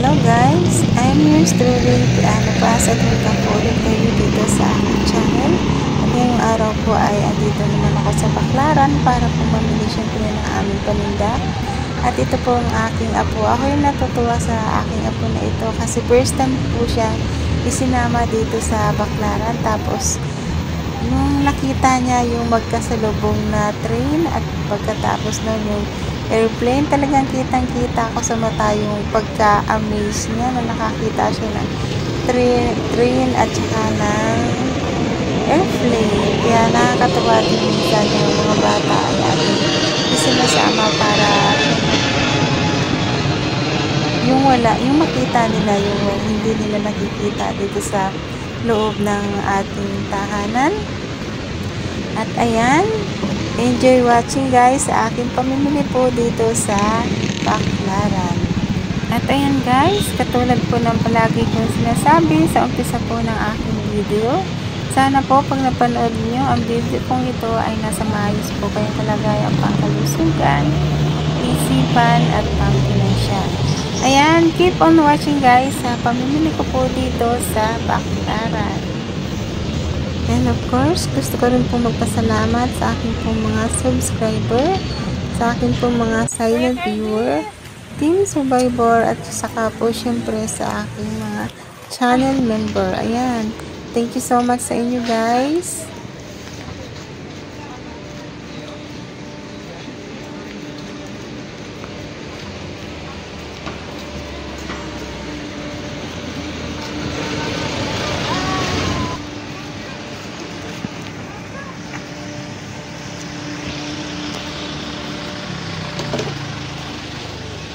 Hello guys, I'm yours truly, Piano Pass, at welcome po ulit kayo dito sa aking channel. At ngayong araw po ay andito naman ako sa Baclaran para po mamili syempre ng aming paninda. At ito po ang aking apo. Ako yung natutuwa sa aking apo na ito kasi first time po siya isinama dito sa Baclaran. Tapos nung nakita niya yung magkasalubong na train at pagkatapos nun yung airplane, talagang kitang-kita ko sa mata yung pagka-amaze niya na nakakita siya ng train at saka ng airplane. Kaya nakakatawa din minsan yung mga bata ay ating isinasama para yung makita nila yung hindi nila nakikita dito sa loob ng ating tahanan. At ayan, enjoy watching guys sa aking pamimili po dito sa Baclaran. At ayan guys, katulad po ng palagi kong sinasabi sa umpisa po ng aking video, sana po pag napanood nyo ang video kong ito ay nasa maayos po kayong kalagayan, pangkalusugan, isipan at pangpinansya. Ayan, keep on watching guys sa pamimili ko po dito sa Baclaran. And of course, gusto ko rin po magpasalamat sa aking pong mga subscriber, sa aking pong mga silent viewer, team survivor, at saka po syempre sa aking mga channel member. Ayan, thank you so much sa inyo guys.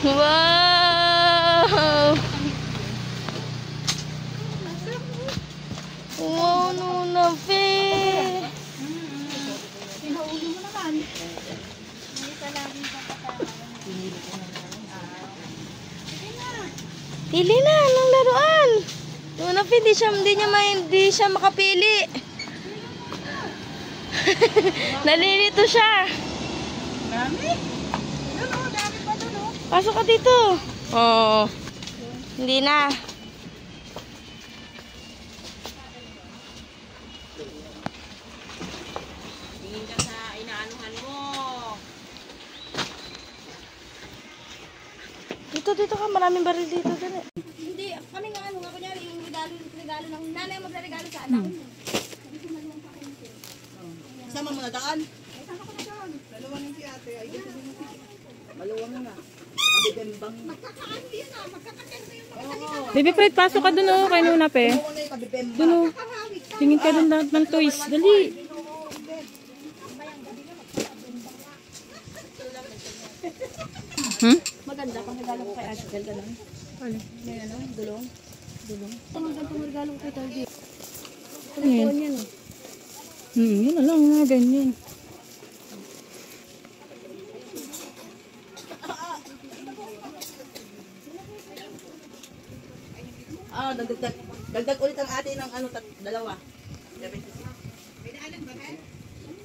Wow! Wow, Nuna Fe! Pinaulo mo naman. Pili na ng laruan. Nuna Fe, hindi siya makapili. Nalilito siya. Dami? Dami pa doon, oh. Pasok ka dito. Oh. Hindi na. Tingin ka sa inaanuhan mo. Dito ka. Maraming baril dito. Dali. Hindi, kami nga ano, nga kunyari yung regalo ng nanay ang magre-regalo sa anak. Isama mo na daan? Isama ko na daan. Dalawa ng si ate. Ay, dito din mo. Dalawa na nga. Kabibembang. Magkakaano yan ah. Magkakaano yung mga Baby Fred, pasok ka dun oh, kay Nuna Pe. Dun oh. Tingin ka dun lahat ng toys. Dali. maganda pang regalo ko kay Ashbel. Ganun. Ano? May ano, dulong. Maganda pang regalo ko kay Tardy. Ano yan? Yan. Yun na lang mga ganyan. Ah, dagdag ulit ang ate ng ano, dalawa. 76.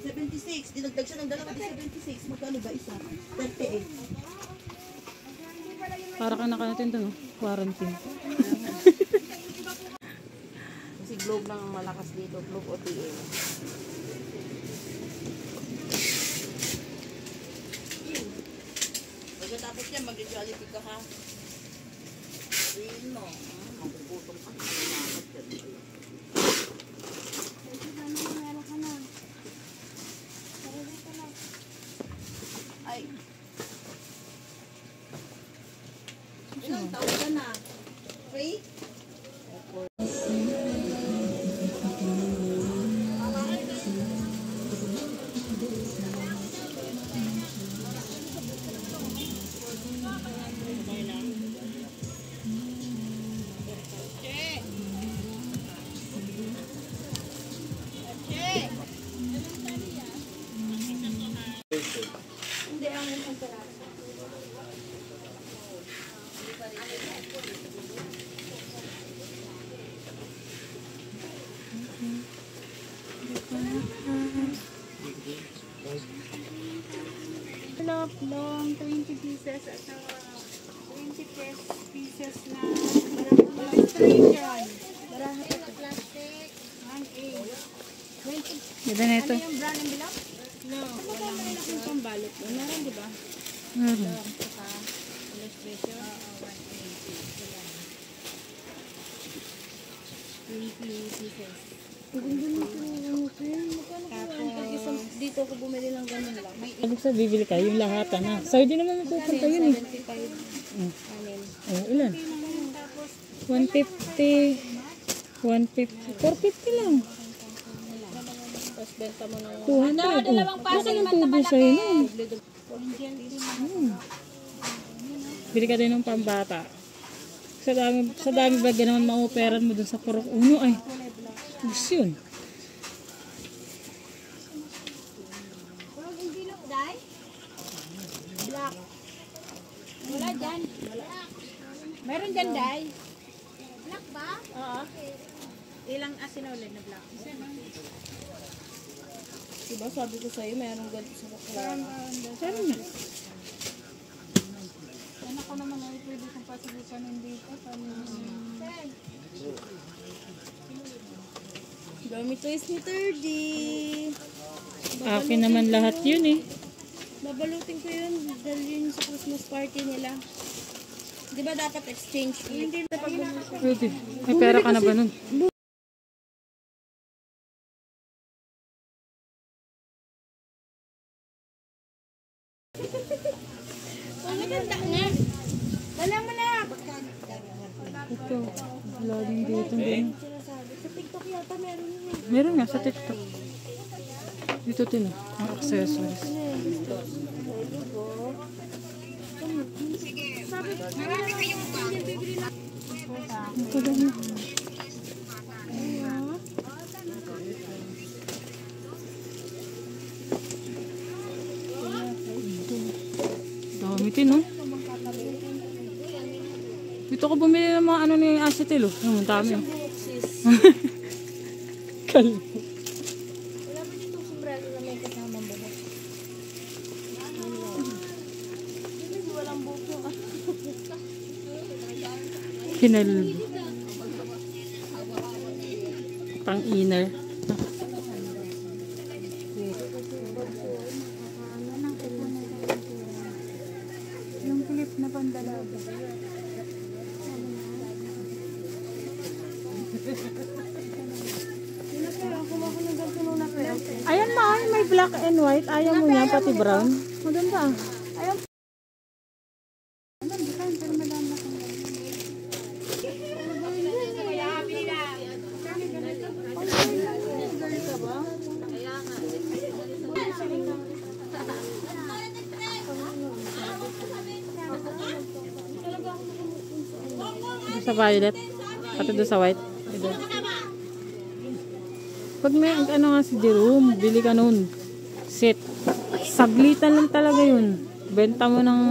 76. Dinagdag siya ng dalawa, 76. Magkano ba isa? 38. Para ka nakanatin dun oh. Quarantine. Kasi globe lang ang malakas dito. Globe OTA. Pagkatapos yan, mag-jollibee ka ha. Sabihin mo, magugutom ka. Ay. Ilang taon ka na? 3? Hindi ang isang peraso. Love long 20 pieces at 20 pieces na illustration. Ganda na ito. Yung brand and below? No. Wala yung pambalot. Meron, di ba? Illustration. Tapos, dito ako bumili ng ganun lang. May Ibig sa bibili ka, yung lahatan na. Saudi naman mapupunta yun eh. 75 anin. Oh, ilan? 150. 150. 450 lang. Tapos, benta mo ng 200. Oh, baka ng tubo sa'yo na. Bili ka din ng pambata. Sa dami ba naman ma-operan mo dun sa Purok Uno ay. Gusto yun. wala dyan. Meron dyan, Day. Black ba? Oo. Ilang asinolid na black? Diba sabi ko sa'yo, meron ganito sa kakulang. Saan na? Ano ko naman ay pwede kong pasibukan ng dito. Dami toys ni Turdy. Akin naman lahat yun eh. Babalutin ko yun dahil yun sa Christmas party nila. Di ba dapat exchange? Hindi na pagbalut. Pwede. May pera ka na ba nun? Ang maganda nga. Wala mo na. Ito. Wala din dito. Sinasabi. Sa TikTok yata meron yun eh. Meron nga sa TikTok. Dito din ang accessories. Ito din. Dami din, no? Dito ko bumili ng mga ano ni Ashetel, oh. Ang dami, oh. Kalbo. Wala ba dito sombrero na may kasamang buhok? Walang buhok. Kinalbo. Pang inner. Yung clip na pandalaga. Ayan ma, may black and white. Ayaw mo yan, pati brown. Maganda. Ayan. Sa violet. Pati doon sa white. Ito. Pag may ano nga si Jerome, bili ka nun. Set. Saglitan lang talaga yun. Benta mo ng...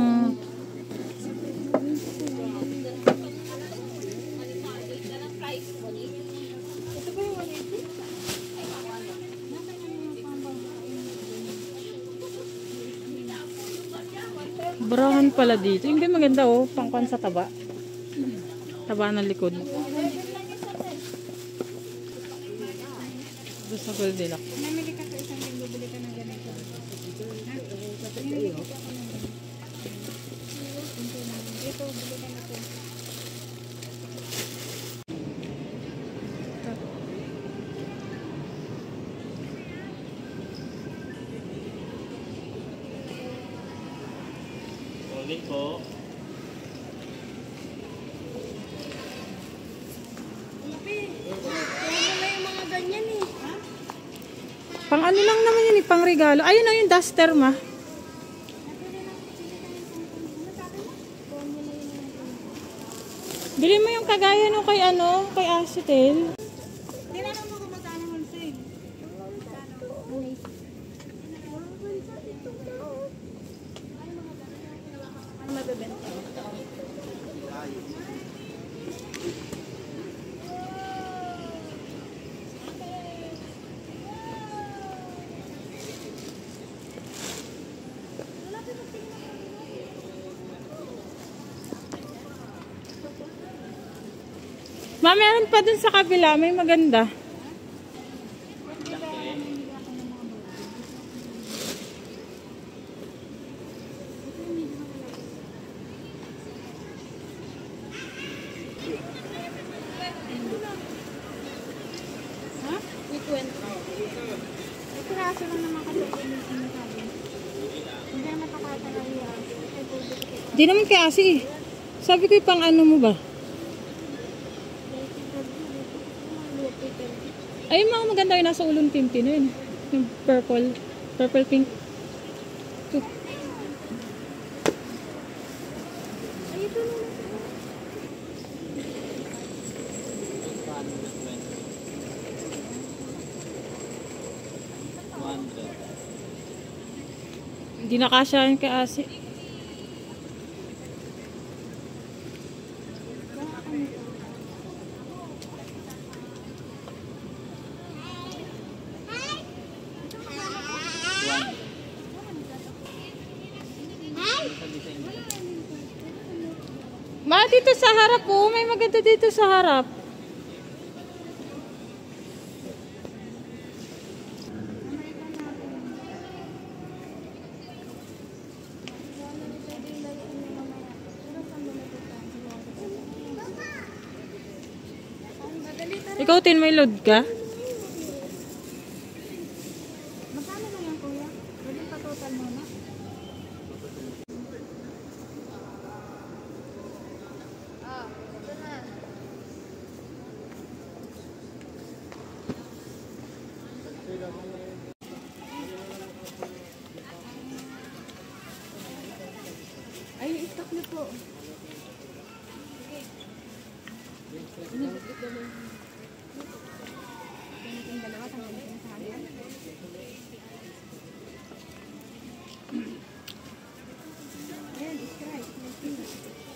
Barahan pala dito. Yung maganda oh, pangkwan sa taba. Taba ng likod. Doon sa Goldilocks. Namili ka sa isang linggo, bili ka ng ganito. Dito, bili ka na ito. Ulit po. Pang ano lang naman yun, pang regalo. Ayun na yung duster ma. Bili mo yung kagaya no kay ano, kay Ashetel. Tinanong mo kung magkano wholesale. Ano mabibenta? Ma, meron pa dun sa kabila. May maganda. Piraso lang naman kasi yung sinasabi. Hindi naman ito katalaya. Di naman kasi eh. Sabi ko yung pang ano mo ba? Ay, yung mga maganda yung nasa ulong tintin na yun. Yung purple. Purple pink. Ito. Hindi nakasya yun kay Asi. Ma, dito sa harap po. May maganda dito sa harap. Ikaw, tin, may load ka? Magkano lang yan, kuya? Pwede pa total muna? Ito na. Ay, i-stock niyo po.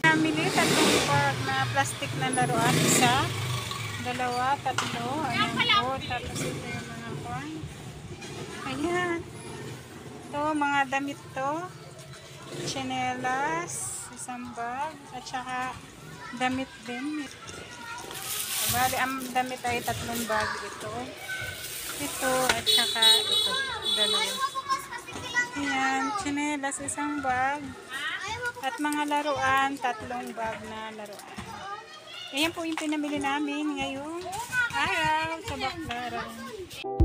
Namili tatlong pork na plastic na laruan. Isa, dalawa, tatlo. Ayan po. Tapos ito yung mga corn. Ayan. Ito, mga damit to. Chinelas, isang bag, at saka damit din. Bali, ang damit ay tatlong bag ito. Ito, at saka ito. Dalawa. Ayan, chinelas, isang bag. At mga laruan, tatlong bag na laruan. Ayan po yung pinamili namin ngayong araw sa Baclaran.